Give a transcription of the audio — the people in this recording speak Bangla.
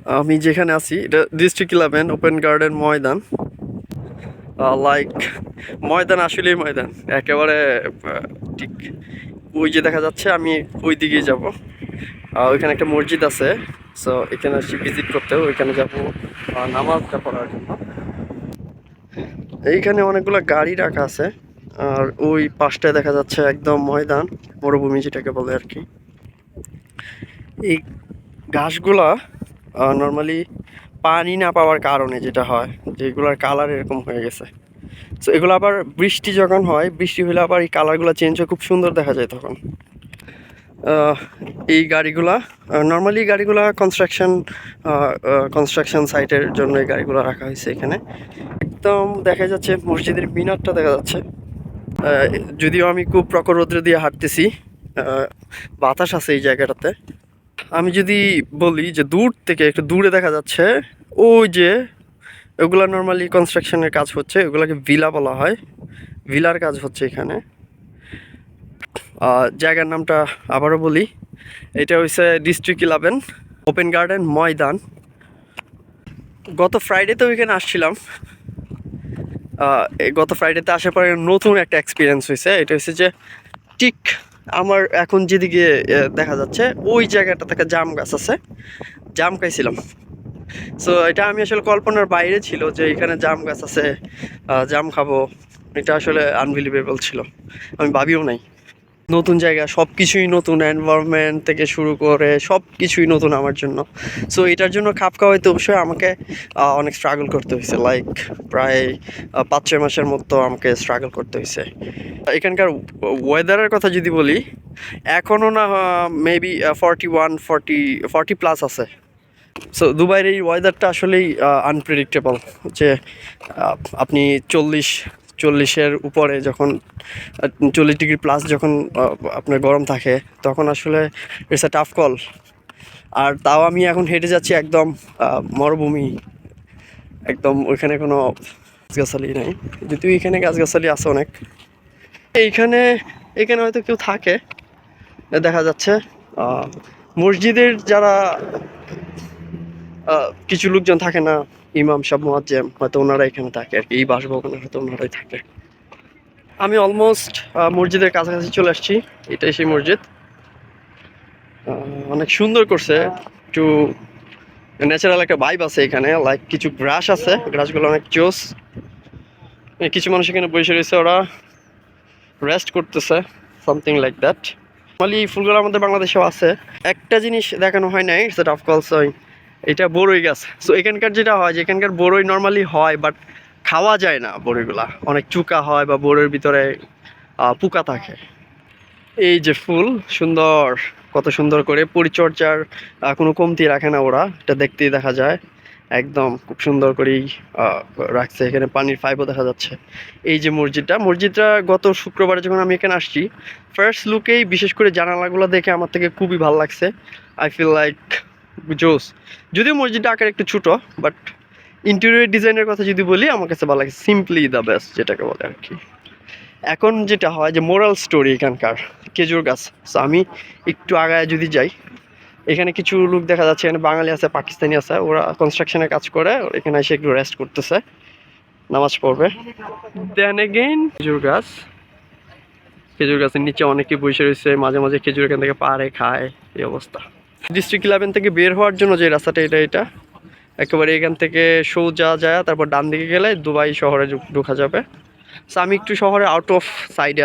আমি যেখানে আছি এটা ডিস্ট্রিক্ট 11 ওপেন গার্ডেন ময়দান। লাইক ময়দান আসলেই ময়দান একেবারে ঠিক ওই যে দেখা যাচ্ছে, আমি ওই দিকেই যাব। ওইখানে একটা মসজিদ আছে, সো এখানে আসছি ভিজিট করতেও, ওইখানে যাবো নামাজটা পড়ার জন্য। এইখানে অনেকগুলো গাড়ি রাখা আছে, আর ওই পাশটায় দেখা যাচ্ছে একদম ময়দান, মরুভূমি যেটাকে বলে আর কি। এই ঘাসগুলা নর্মালি পানি না পাওয়ার কারণে যেটা হয়, যেগুলোর কালার এরকম হয়ে গেছে। সো এগুলো আবার বৃষ্টি যখন হয়, বৃষ্টি হলে আবার এই কালারগুলো চেঞ্জ হয়ে খুব সুন্দর দেখা যায় তখন। এই গাড়িগুলা নর্মালি গাড়িগুলা কনস্ট্রাকশন সাইটের জন্য এই গাড়িগুলো রাখা হয়েছে এখানে। একদম দেখা যাচ্ছে মসজিদের মিনারটা দেখা যাচ্ছে। যদিও আমি খুব প্রখর রৌদ্র দিয়ে হাঁটতেছি, বাতাস আছে এই জায়গাটাতে। আমি যদি বলি যে দূর থেকে একটু দূরে দেখা যাচ্ছে ওই যে ওগুলা নর্মালি কনস্ট্রাকশনের কাজ হচ্ছে, ওগুলাকে ভিলা বলা হয়, ভিলার কাজ হচ্ছে এখানে। জায়গার নামটা আবারও বলি, এটা হচ্ছে ডিস্ট্রিক্ট 11 ওপেন গার্ডেন ময়দান। গত ফ্রাইডেতে ওইখানে আসছিলাম। গত ফ্রাইডেতে আসার পরে নতুন একটা এক্সপিরিয়েন্স হয়েছে। এটা হচ্ছে যে ঠিক আমার এখন যেদিকে দেখা যাচ্ছে ওই জায়গাটা থেকে জাম গাছ আছে, জাম খাইছিলাম। সো এটা আমি আসলে কল্পনার বাইরে ছিল যে এখানে জাম গাছ আছে, জাম খাবো। এটা আসলে আনবিলিভেবল ছিল, আমি ভাবিও নাই। নতুন জায়গা, সব কিছুই নতুন, এনভায়রনমেন্ট থেকে শুরু করে সব কিছুই নতুন আমার জন্য। সো এটার জন্য খাপ খাওয়াইতে অবশ্যই আমাকে অনেক স্ট্রাগল করতে হয়েছে, লাইক প্রায় 5-6 মাসের মতো আমাকে স্ট্রাগল করতে হয়েছে। এখানকার ওয়েদারের কথা যদি বলি, এখনও না মেবি 40 প্লাস আছে। সো দুবাইয়ের এই ওয়েদারটা আসলেই আনপ্রেডিক্টেবল, যে আপনি 40-এর উপরে যখন 40 ডিগ্রি প্লাস যখন আপনার গরম থাকে, তখন আসলে ইটস এ টাফ কল। আর তাও আমি এখন হেঁটে যাচ্ছি একদম মরুভূমি, একদম ওইখানে কোনো গাছগাছালি নাই, যদিও এখানে গাছগাছালি আছে অনেক। এইখানে এখানে হয়তো কেউ থাকে দেখা যাচ্ছে। মসজিদের যারা কিছু লোকজন থাকে না, ইমাম সাহেব মুয়াজ্জেম, হয়তো ওনারা এখানে থাকে আর কি, এই বাসভবনে হয়তো ওনারাই থাকে। আমি অলমোস্ট মসজিদের কাছাকাছি চলে আসছি। এটাই সেই মসজিদ। অনেক সুন্দর করছে, একটু ন্যাচারাল একটা ভাইব আছে এখানে, লাইক কিছু গ্রাস আছে, গ্রাসগুলো অনেক জোস। কিছু মানুষ এখানে বসে রয়েছে, ওরা রেস্ট করতেছে, সামথিং লাইক দ্যাট। নর্মালি এই ফুলগুলো আমাদের বাংলাদেশেও আছে। একটা জিনিস দেখানো হয় নাই, সেটা অফকোর্স এটা বড়ই গাছ। সো এখানকার যেটা হয় যে এখানকার বড়ই নর্মালি হয়, বাট খাওয়া যায় না বড়ইগুলা, অনেক চুকা হয় বা বড়ির ভিতরে পোকা থাকে। এই যে ফুল সুন্দর, কত সুন্দর করে পরিচর্যার কোনো কমতি রাখে না ওরা, এটা দেখতেই দেখা যায় একদম খুব সুন্দর করেই রাখছে। এখানে পানির পাইপও দেখা যাচ্ছে। এই যে মসজিদটা গত শুক্রবারে যখন আমি এখানে আসছি, ফার্স্ট লুকেই বিশেষ করে জানালাগুলো দেখে আমার থেকে খুবই ভালো লাগছে। আই ফিল লাইক জোস। যদিও মসজিদটা আকার একটু ছোটো, বাট ইন্টেরিয়র ডিজাইনের কথা যদি বলি, আমার কাছে ভালো লাগে, সিম্পলি দ্য বেস্ট যেটাকে বলে আর কি। এখন যেটা হয় যে মোরাল স্টোরি, এখানকার খেজুর গাছ। সো আমি একটু আগায় যদি যাই, এখানে কিছু লোক দেখা যাচ্ছে, এখানে বাঙালি আছে, পাকিস্তানি আছে, ওরা কনস্ট্রাকশনের কাজ করে, এখানে এসে একটু রেস্ট করতেছে, নামাজ পড়বে। দেন এগেইন খেজুর গাছের নিচে অনেকে বসে রয়েছে, মাঝে মাঝে খেজুর এখান থেকে পাড়ে খায়, এই অবস্থা। ডিস্ট্রিক্ট 11 থেকে বের হওয়ার জন্য যে রাস্তাটা, এটা একেবারে এখান থেকে সোজা যায়, তারপর ডান দিকে গেলে দুবাই শহরে ঢোকা যাবে। সো আমি একটু শহরে আউট অফ সাইডে